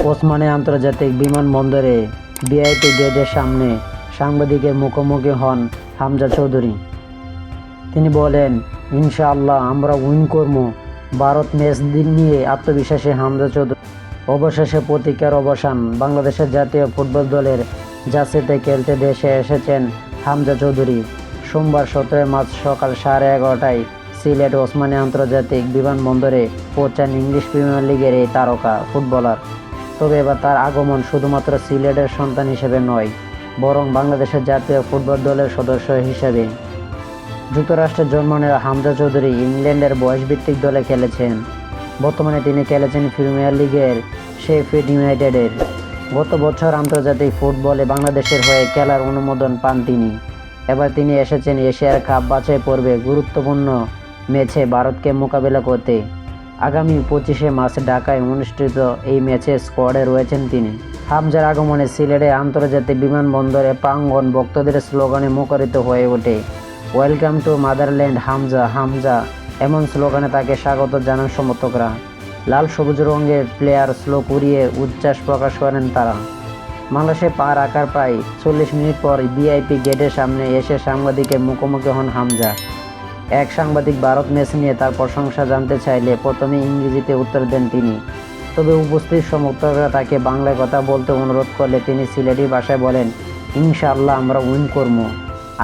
ওসমানী আন্তর্জাতিক বিমানবন্দরে ভিআইপি গেটের সামনে সাংবাদিকের মুখোমুখি হন হামজা চৌধুরী। তিনি বলেন, ইনশাআল্লাহ আমরা উইন করব। ভারত ম্যাচ নিয়ে আত্মবিশ্বাসী হামজা চৌধুরী। অবশেষে প্রতীক্ষার অবসান। বাংলাদেশের জাতীয় ফুটবল দলের জার্সিতে খেলতে দেশে এসেছেন হামজা চৌধুরী। সোমবার 17 মার্চ সকাল 11:30টায় সিলেট ওসমানী আন্তর্জাতিক বিমানবন্দরে পৌঁছান ইংলিশ প্রিমিয়ার লিগের এই তারকা ফুটবলার। তবে এবার তার আগমন শুধুমাত্র সিলেটের সন্তান হিসেবে নয়, বরং বাংলাদেশের জাতীয় ফুটবল দলের সদস্য হিসেবে। যুক্তরাষ্ট্রের জন্ম নেওয়া হামজা চৌধুরী ইংল্যান্ডের বয়সভিত্তিক দলে খেলেছেন। বর্তমানে তিনি খেলেছেন প্রিমিয়ার লিগের শেফিল্ড ইউনাইটেডের। গত বছর আন্তর্জাতিক ফুটবলে বাংলাদেশের হয়ে খেলার অনুমোদন পান তিনি। এবার তিনি এসেছেন এশিয়ার কাপ বাছাই পর্বে গুরুত্বপূর্ণ ম্যাচে ভারতকে মোকাবেলা করতে। আগামী 25শে মার্চ ঢাকায় অনুষ্ঠিত এই ম্যাচে স্কোয়াডে রয়েছেন তিনি। হামজার আগমনে সিলেটে আন্তর্জাতিক বিমানবন্দরে প্রাঙ্গণ ভক্তদের স্লোগানে মুখরিত হয়ে ওঠে। Welcome to motherland Hamza, Hamza এমন স্লোগানে তাকে স্বাগত জানান সমর্থকরা। লাল সবুজ রঙের প্লেয়ার স্লো করিয়ে উচ্ছ্বাস প্রকাশ করেন তারা। বাংলাদেশে পা রাখার প্রায় 40 মিনিট পর ভিআইপি গেটের সামনে এসে সাংবাদিকের মুখোমুখি হন হামজা। এক সাংবাদিক ভারত ম্যাচ নিয়ে তার প্রশংসা জানতে চাইলে প্রথমে ইংরেজিতে উত্তর দেন তিনি। তবে উপস্থিত সমর্থকরা তাকে বাংলায় কথা বলতে অনুরোধ করলে তিনি সিলেটি ভাষায় বলেন, ইনশাআল্লাহ আমরা উইন করব।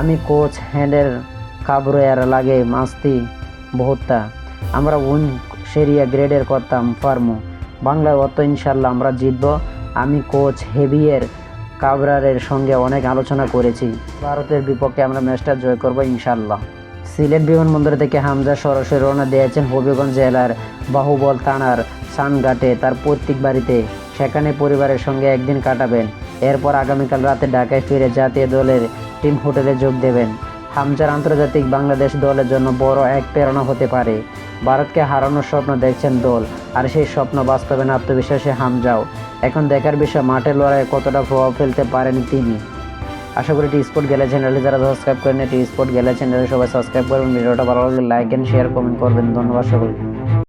আমি কোচ হ্যান্ডের কাবরোয়ার লাগে মাস্তি বহুত্তা, আমরা উইন সেরিয়া গ্রেডের করতাম ফার্মো। বাংলার অর্থ ইনশাআল্লাহ আমরা জিতব। আমি কোচ হেভিয়ের কাবরারের সঙ্গে অনেক আলোচনা করেছি। ভারতের বিপক্ষে আমরা ম্যাচটা জয় করব ইনশাআল্লাহ। সিলেট বিমানবন্দর থেকে হামজা সরাসরি রওনা দিয়েছেন হবিগঞ্জ জেলার বাহুবল থানার সানঘাটে তার পৈতৃক বাড়িতে। সেখানে পরিবারের সঙ্গে একদিন কাটাবেন। এরপর আগামীকাল রাতে ঢাকায় ফিরে জাতীয় দলের টিম হোটেলে যোগ দেবেন। হামজার আন্তর্জাতিক বাংলাদেশ দলের জন্য বড় এক প্রেরণা হতে পারে। ভারতকে হারানোর স্বপ্ন দেখছেন দল, আর সেই স্বপ্ন বাস্তবায়নে আত্মবিশ্বাসী হামজাও। এখন দেখার বিষয় মাঠের লড়াইয়ে কতটা প্রভাব ফেলতে পারেন তিনি। আশা করি টি স্পোর্ট গেলে চ্যানেলটি যারা সাবস্ক্রাইব করেন টি স্পোর্ট গেলে চ্যানেলে সবাই সাবস্ক্রাইব করবেন। ভিডিওটা ভালো লাগলে লাইক এন্ড শেয়ার কমেন্ট করবেন। ধন্যবাদ সকলকে।